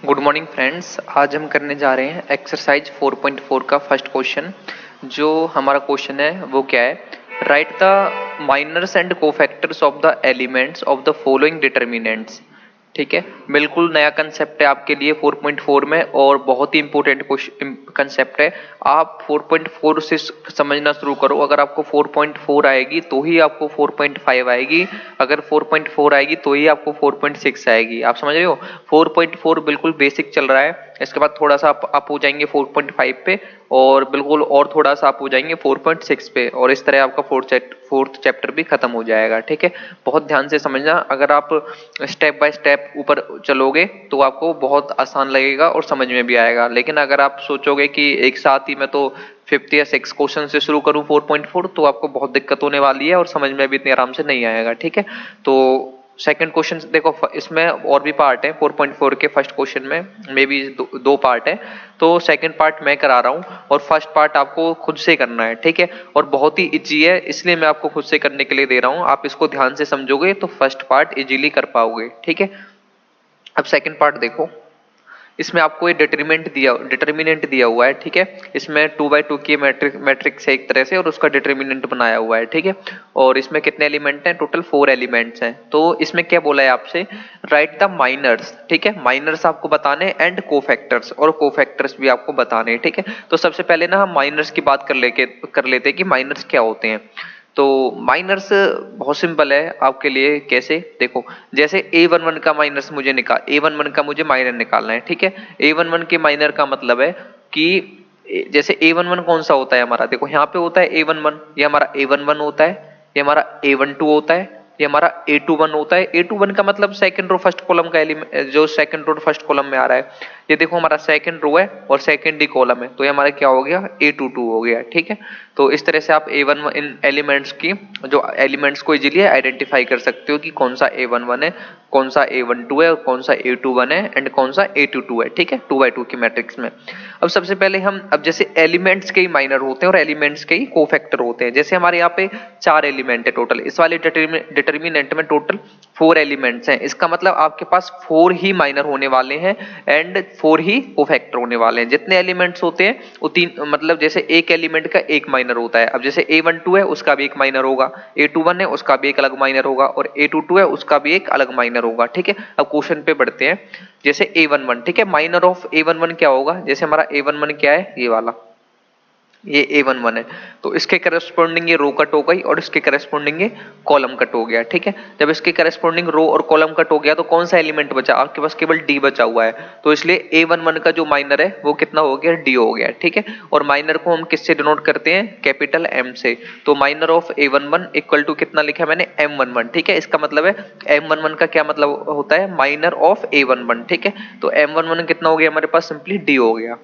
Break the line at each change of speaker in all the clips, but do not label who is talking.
Good morning friends. आज हम करने जा रहे हैं एक्सरसाइज 4.4 का फर्स्ट क्वेश्चन। जो हमारा क्वेश्चन है वो क्या है, write the minors and cofactors of the elements of the following determinants. ठीक है, बिल्कुल नया कंसेप्ट है आपके लिए 4.4 में और बहुत ही इंपॉर्टेंट कंसेप्ट है। आप 4.4 से समझना शुरू करो। अगर आपको 4.4 आएगी तो ही आपको 4.5 आएगी, अगर 4.4 आएगी तो ही आपको 4.6 आएगी। आप समझ रहे हो, 4.4 बिल्कुल बेसिक चल रहा है। इसके बाद थोड़ा सा आप हो जाएंगे 4.5 पे और बिल्कुल और थोड़ा सा आप हो जाएंगे 4.6 पे, और इस तरह आपका फोर्थ चैप्टर भी खत्म हो जाएगा। ठीक है, बहुत ध्यान से समझना। अगर आप स्टेप बाय स्टेप ऊपर चलोगे तो आपको बहुत आसान लगेगा और समझ में भी आएगा। लेकिन अगर आप सोचोगे कि एक साथ ही मैं तो 50 या 6 क्वेश्चन से शुरू करूं 4.4, तो आपको बहुत दिक्कत होने वाली है और समझ में भी इतनी आराम से नहीं आएगा। ठीक है, तो सेकंड क्वेश्चन देखो, इसमें और भी पार्ट है 4.4 के। फर्स्ट क्वेश्चन में मे बी दो पार्ट है, तो सेकंड पार्ट मैं करा रहा हूँ और फर्स्ट पार्ट आपको खुद से करना है। ठीक है, और बहुत ही इजी है, इसलिए मैं आपको खुद से करने के लिए दे रहा हूँ। आप इसको ध्यान से समझोगे तो फर्स्ट पार्ट इजीली कर पाओगे। ठीक है, अब सेकंड पार्ट देखो। इसमें आपको ये डिटर्मिनेंट दिया हुआ है। ठीक है, इसमें 2x2 की मैट्रिक्स है एक तरह से, और उसका डिटर्मिनेंट बनाया हुआ है। ठीक है, और इसमें कितने एलिमेंट हैं, टोटल 4 एलिमेंट्स हैं। तो इसमें क्या बोला है आपसे, राइट द माइनर्स। ठीक है, माइनर्स आपको बताने एंड कोफैक्टर्स, और कोफैक्टर्स भी आपको बताने। ठीक है, तो सबसे पहले ना हम माइनर्स की बात कर लेते हैं कि माइनर्स क्या होते हैं। तो माइनर्स बहुत सिंपल है आपके लिए। कैसे, देखो, जैसे A11 का माइनर्स मुझे A11 का मुझे माइनर निकालना है। ठीक है, A11 के माइनर का मतलब है कि जैसे A11 कौन सा होता है हमारा, देखो यहाँ पे होता है A11, ये हमारा A11 होता है, ये हमारा A12 होता है, ये हमारा A21 होता है। A21 का मतलब सेकंड रो फर्स्ट कॉलम का एलिमेंट, जो सेकंड रो फर्स्ट कॉलम में आ रहा है। ये देखो हमारा सेकंड रो है और सेकंड ही कॉलम है, तो ये हमारा क्या हो गया, A22 हो गया। ठीक है, तो इस तरह से आप A11 इन एलिमेंट्स की, जो एलिमेंट्स को इजीली आइडेंटिफाई कर सकते हो कि कौन सा A11 है, कौन सा A12 है, और कौन सा A21 है एंड कौन सा A22 है। ठीक है, 2x2 की मैट्रिक्स में। अब सबसे पहले अब जैसे एलिमेंट्स के ही माइनर होते हैं और एलिमेंट्स के ही कोफैक्टर होते हैं। जैसे हमारे यहाँ पे 4 एलिमेंट है टोटल, इस वाले डिटर्मिनेंट में टोटल 4 एलिमेंट्स हैं। इसका मतलब आपके पास 4 ही माइनर होने वाले हैं एंड 4 ही कोफैक्टर होने वाले हैं। जितने एलिमेंट्स होते हैं वो 3, मतलब जैसे एक एलिमेंट का एक माइनर होता है। अब जैसे A12 है उसका भी एक माइनर होगा, A21 है उसका भी एक अलग माइनर होगा, और A22 है उसका भी एक अलग माइनर होगा। ठीक है, अब क्वेश्चन पे बढ़ते हैं। जैसे A11, ठीक है, माइनर ऑफ A11 क्या होगा, जैसे हमारा A11 क्या है, ये वाला, ये A11 है, तो इसके करस्पॉन्डिंग ये रो कट हो गई और इसके करस्पॉन्डिंग ये कॉलम कट हो गया। ठीक है, जब इसके करस्पॉन्डिंग रो और कॉलम कट हो गया तो कौन सा एलिमेंट बचा, आपके पास केवल D बचा हुआ है। तो इसलिए A11 का जो माइनर है वो कितना हो गया, D हो गया। ठीक है, और माइनर को हम किससे डिनोट करते हैं, कैपिटल M से। तो minor of A11 equal to कितना लिखा है मैंने, M11। ठीक है, इसका मतलब है M11 का क्या मतलब होता है, माइनर ऑफ A11। ठीक है, तो M11 कितना हो गया हमारे पास, सिंपली D हो गया।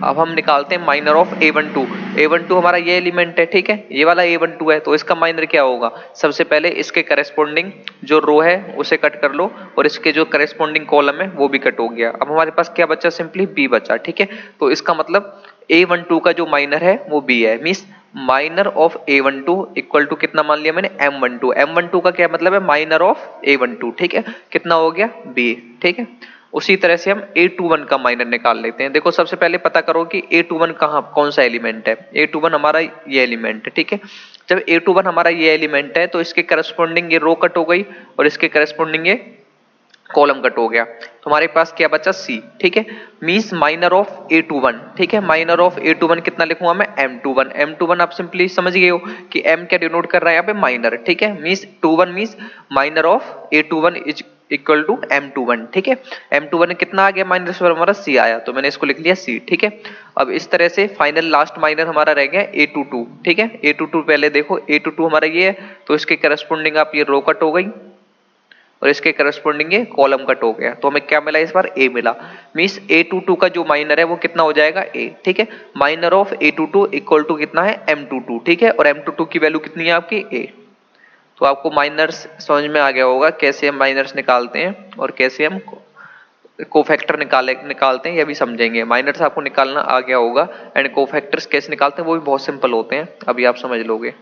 अब हम निकालते हैं माइनर ऑफ A12। A12 हमारा ये एलिमेंट है। ठीक है, ये वाला A12 है, तो इसका माइनर क्या होगा, सबसे पहले इसके करस्पॉन्डिंग जो रो है उसे कट कर लो, और इसके जो करस्पॉन्डिंग कॉलम है वो भी कट हो गया। अब हमारे पास क्या बचा, सिंपली B बचा। ठीक है, तो इसका मतलब A12 का जो माइनर है वो B है, means minor of A12 equal to कितना मान लिया मैंने, M12। M12 का क्या मतलब है, माइनर ऑफ A12। ठीक है, कितना हो गया, B। ठीक है, उसी तरह से हम A21 का माइनर निकाल लेते हैं। देखो सबसे पहले पता करो कि A21 कहाँ, कौन सा एलिमेंट है। A21 हमारा ये एलिमेंट है। ठीक है, जब A21 हमारा ये एलिमेंट है तो इसके करस्पॉन्डिंग ये रो कट हो गई और इसके करस्पॉन्डिंग ये कॉलम कट हो गया, तो हमारे पास क्या बचा, C। ठीक है, मींस माइनर ऑफ A21। ठीक है, माइनर ऑफ A21 कितना लिखूंगा मैं, M21। M21 आप सिंपली समझ गए हो कि M क्या डिनोट कर रहा है यहाँ पे, माइनर। ठीक है, means 21 means minor of A21 is equal to M21। ठीक है, M21 कितना आ गया, माइनस पर हमारा C आया, तो मैंने इसको लिख लिया C। ठीक है, अब इस तरह से फाइनल लास्ट माइनर हमारा रह गया A22। ठीक है, A22 पहले देखो, A22 हमारा ये है, तो इसके करस्पॉन्डिंग आप ये रो कट हो गई और इसके करस्पॉन्डिंग ये कॉलम कट हो गया, तो हमें क्या मिला इस बार, A मिला। मींस A22 का जो माइनर है वो कितना हो जाएगा, A। ठीक है, minor of A22 equal to कितना है, M22। ठीक है, और M22 की वैल्यू कितनी है आपकी, A। तो आपको माइनर्स समझ में आ गया होगा कैसे हम माइनर्स निकालते हैं और कैसे हम कोफैक्टर निकालते हैं, ये भी समझेंगे। माइनर्स आपको निकालना आ गया होगा एंड कोफैक्टर्स कैसे निकालते हैं वो भी बहुत सिंपल होते हैं, अभी आप समझ लोगे।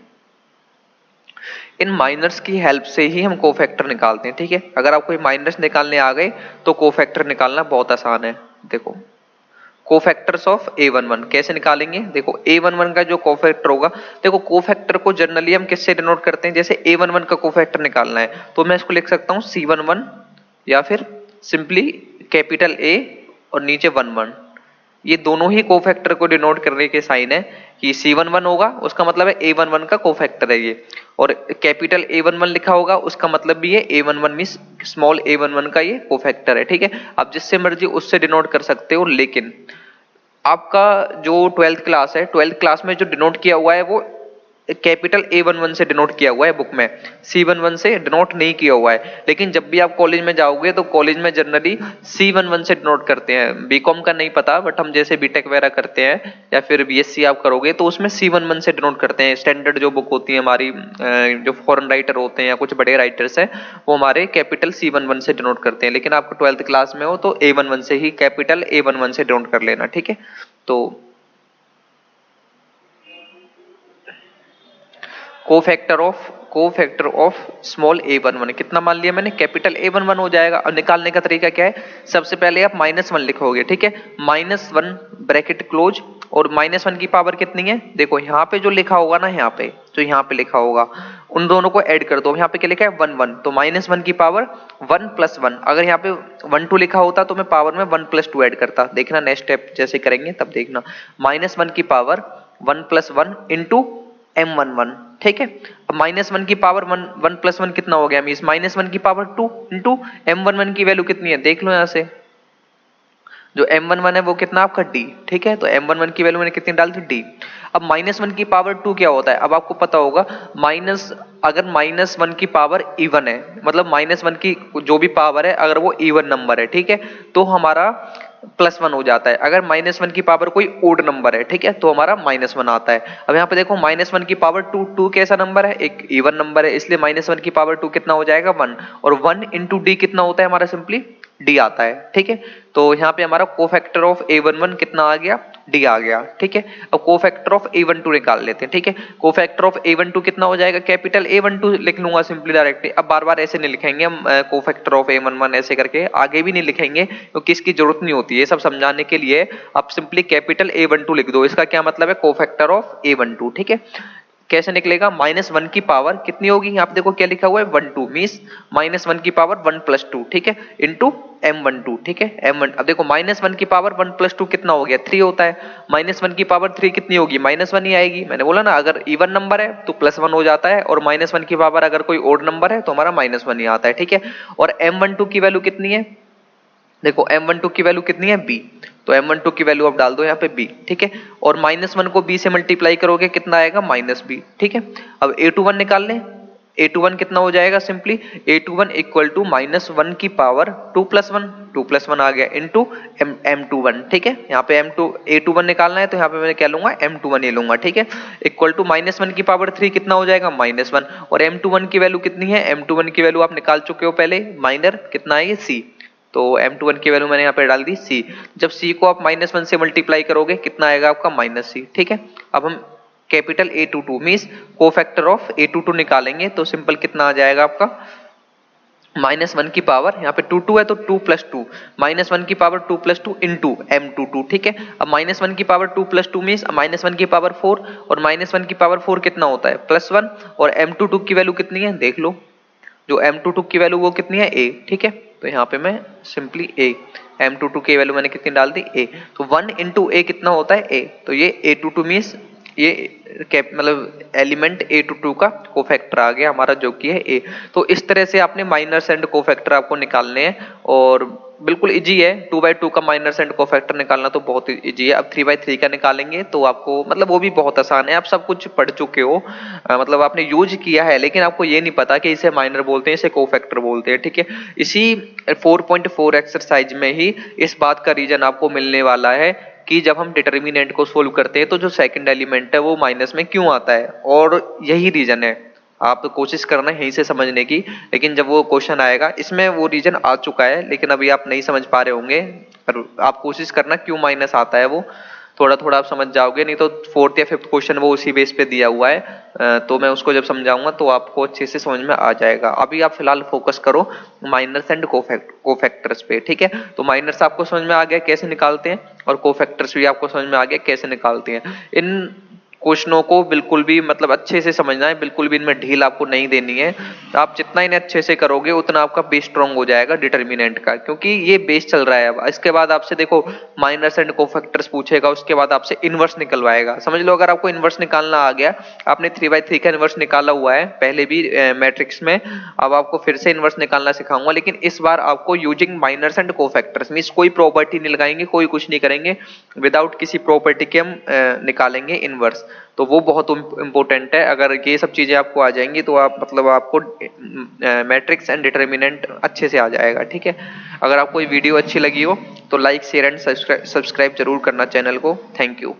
इन माइनर्स की हेल्प से ही हम कोफैक्टर निकालते हैं, ठीक है। अगर आपको माइनर्स निकालने आ गए तो कोफैक्टर निकालना बहुत आसान है। देखो कोफैक्टर्स ऑफ A11 कैसे निकालेंगे, देखो A11 का जो कोफैक्टर होगा, देखो कोफैक्टर को जनरली हम किससे डिनोट करते हैं, जैसे A11 का कोफैक्टर निकालना है तो मैं इसको लिख सकता हूँ C11 या फिर सिंपली कैपिटल A और नीचे 11। ये दोनों ही कोफैक्टर को डिनोट करने के साइन है कि C11 होगा उसका मतलब है A11 का कोफैक्टर है ये, और कैपिटल A11 लिखा होगा उसका मतलब भी है A11 मींस स्मॉल A11 का ये कोफैक्टर है, ठीक है। आप जिससे मर्जी उससे डिनोट कर सकते हो, लेकिन आपका जो 12th क्लास है, 12th क्लास में जो डिनोट किया हुआ है वो कैपिटल A11 से डिनोट किया हुआ है बुक में, C11 से डिनोट नहीं किया हुआ है। लेकिन जब भी आप कॉलेज में जाओगे तो कॉलेज में जनरली C11 से डिनोट करते हैं। बीकॉम का नहीं पता, बट हम जैसे बीटेक वगैरह करते हैं या फिर बीएससी आप करोगे तो उसमें C11 से डिनोट करते हैं। स्टैंडर्ड जो बुक होती है हमारी, जो फॉरेन राइटर होते हैं या कुछ बड़े राइटर्स हैं, वो हमारे कैपिटल C11 से डिनोट करते हैं। लेकिन आपको 12th क्लास में हो तो A11 से ही, कैपिटल A11 से डिनोट कर लेना, ठीक है। तो कोफैक्टर ऑफ स्मॉल A11 कितना मान लिया मैंने, कैपिटल A11 हो जाएगा। अब निकालने का तरीका क्या है, सबसे पहले आप -1 लिखोगे, ठीक है, -1 ब्रैकेट क्लोज, और -1 की पावर कितनी है, देखो यहाँ पे जो लिखा होगा ना, यहाँ पे जो यहाँ पे लिखा होगा उन दोनों को ऐड कर दो। यहाँ पे क्या लिखा है 1 1, तो -1 की पावर 1 + 1। अगर यहाँ पे 1 2 लिखा होता तो मैं पावर में 1 + 2 ऐड करता। देखना नेक्स्ट स्टेप जैसे करेंगे तब देखना, -1 की पावर 1 + 1 इंटू M11, ठीक है। अब -1 की पावर 1 + 1 कितना हो गया, मींस -1 की पावर 2 इंटू M11 की वैल्यू कितनी है, देख लो यहाँ से, जो M11 है वो कितना आपका D, ठीक है। तो M11 की वैल्यू मैंने कितनी डाल दी D। अब -1 की पावर 2 क्या होता है, अब आपको पता होगा अगर -1 की पावर इवन है, मतलब -1 की जो भी पावर है अगर वो इवन नंबर है, ठीक है, तो हमारा +1 हो जाता है। अगर -1 की पावर कोई ओड नंबर है, ठीक है, तो हमारा -1 आता है। अब यहाँ पे देखो -1 की पावर 2, 2 कैसा नंबर है, एक इवन नंबर है, इसलिए -1 की पावर 2 कितना हो जाएगा 1, और 1 इंटू D कितना होता है हमारा, सिंपली D आता है, ठीक है। तो यहाँ पे हमारा कोफैक्टर ऑफ A11 कितना आ गया, D आ गया, ठीक है। अब कोफैक्टर ऑफ A12 निकाल लेते हैं, ठीक है। कोफैक्टर ऑफ A12 कितना हो जाएगा, कैपिटल A12 लिख लूंगा सिंपली डायरेक्टली। अब बार बार ऐसे नहीं लिखेंगे हम, कोफैक्टर ऑफ A11 ऐसे करके आगे भी नहीं लिखेंगे क्योंकि इसकी जरूरत नहीं होती है। सब समझाने के लिए आप सिंपली कैपिटल A12 लिख दो। इसका क्या मतलब है, कोफैक्टर ऑफ A12, ठीक है। कैसे निकलेगा, -1 की पावर कितनी होगी, यहाँ पे देखो क्या लिखा हुआ है 1 2, मींस -1 की पावर 1 + 2, ठीक है, इंटू M12, ठीक है, M1। अब देखो -1 की पावर 1 + 2 कितना हो गया, 3 होता है। -1 की पावर 3 कितनी होगी, -1 ही आएगी। मैंने बोला ना अगर इवन नंबर है तो +1 हो जाता है, और -1 की पावर अगर कोई ओड नंबर है तो हमारा -1 ही आता है, ठीक है। और M12 की वैल्यू कितनी है, देखो M12 की वैल्यू कितनी है B, तो M12 की वैल्यू आप डाल दो यहाँ पे B, ठीक है। और -1 को B से मल्टीप्लाई करोगे कितना आएगा, -B, ठीक है। अब A21 निकाल लें, A21 कितना हो जाएगा, सिंपली A21 इक्वल टू -1 की पावर 2 + 1, 2 + 1 आ गया, इंटू M21, ठीक है। यहाँ पे A21 निकालना है तो यहाँ पे मैं क्या लूंगा, M21 ही लूंगा, ठीक है। इक्वल टू -1 की पावर 3 कितना हो जाएगा, -1, और M21 की वैल्यू कितनी है, M21 की वैल्यू आप निकाल चुके हो पहले, माइनर कितना है ये C, तो M21 की वैल्यू मैंने यहाँ पे डाल दी C। जब C को आप -1 से मल्टीप्लाई करोगे कितना आएगा आपका, -C, ठीक है। अब हम capital A22 means cofactor of A22 निकालेंगे तो सिंपल कितना आ जाएगा आपका, -1 की पावर यहाँ पे 2 2 है तो 2 + 2, -1 की पावर 2 + 2 इंटू M22, ठीक है। अब -1 की पावर 2 + 2 मींस -1 की पावर 4, और -1 की पावर 4 कितना होता है, +1, और M22 की वैल्यू कितनी है देख लो, जो M22 की वैल्यू वो कितनी है A, ठीक है। तो यहाँ पे मैं सिंपली M22 की वैल्यू मैंने कितनी डाल दी A, तो 1 इंटू A कितना होता है A, तो ये A22 मीन्स ये मतलब एलिमेंट A22 का कोफैक्टर आ गया हमारा जो कि है A। तो इस तरह से आपने माइनर्स एंड कोफैक्टर आपको निकालने हैं, और बिल्कुल इजी है। 2/2 का माइनर्स एंड कोफैक्टर निकालना तो बहुत इजी है। अब 3/3 का निकालेंगे तो आपको मतलब वो भी बहुत आसान है, आप सब कुछ पढ़ चुके हो, मतलब आपने यूज किया है, लेकिन आपको ये नहीं पता कि इसे माइनर बोलते हैं, इसे कोफैक्टर बोलते हैं, ठीक है। इसी 4.4 एक्सरसाइज में ही इस बात का रीजन आपको मिलने वाला है कि जब हम डिटर्मिनेंट को सोल्व करते हैं तो जो सेकंड एलिमेंट है वो माइनस में क्यों आता है, और यही रीजन है। आप कोशिश करना यहीं से समझने की, लेकिन जब वो क्वेश्चन आएगा इसमें वो रीजन आ चुका है, लेकिन अभी आप नहीं समझ पा रहे होंगे, पर आप कोशिश करना क्यों माइनस आता है वो, थोड़ा थोड़ा आप समझ जाओगे, नहीं तो फोर्थ या फिफ्थ क्वेश्चन वो उसी बेस पे दिया हुआ है। तो मैं उसको जब समझाऊंगा तो आपको अच्छे से समझ में आ जाएगा। अभी आप फिलहाल फोकस करो माइनर्स एंड कोफैक्टर्स पे, ठीक है। तो माइनर्स आपको समझ में आ गया कैसे निकालते हैं, और कोफैक्टर्स भी आपको समझ में आ गया कैसे निकालते हैं। इन क्वेश्चनों को बिल्कुल भी मतलब अच्छे से समझना है, बिल्कुल भी इनमें ढील आपको नहीं देनी है। आप जितना इन्हें अच्छे से करोगे उतना आपका बेस स्ट्रांग हो जाएगा डिटर्मिनेंट का, क्योंकि ये बेस चल रहा है। अब इसके बाद आपसे देखो माइनर्स एंड कोफैक्टर्स पूछेगा, उसके बाद आपसे इनवर्स निकलवाएगा। समझ लो अगर आपको इनवर्स निकालना आ गया, आपने 3/3 का इनवर्स निकाला हुआ है पहले भी मैट्रिक्स में, अब आपको फिर से इनवर्स निकालना सिखाऊंगा, लेकिन इस बार आपको using minors and cofactors, means कोई प्रॉपर्टी नहीं लगाएंगे, कोई कुछ नहीं करेंगे, विदाउट किसी प्रॉपर्टी के हम निकालेंगे इनवर्स। तो वो बहुत इंपॉर्टेंट है। अगर ये सब चीजें आपको आ जाएंगी तो आप मतलब आपको मैट्रिक्स एंड डिटर्मिनेंट अच्छे से आ जाएगा, ठीक है। अगर आपको ये वीडियो अच्छी लगी हो तो लाइक शेयर एंड सब्सक्राइब जरूर करना चैनल को। Thank you.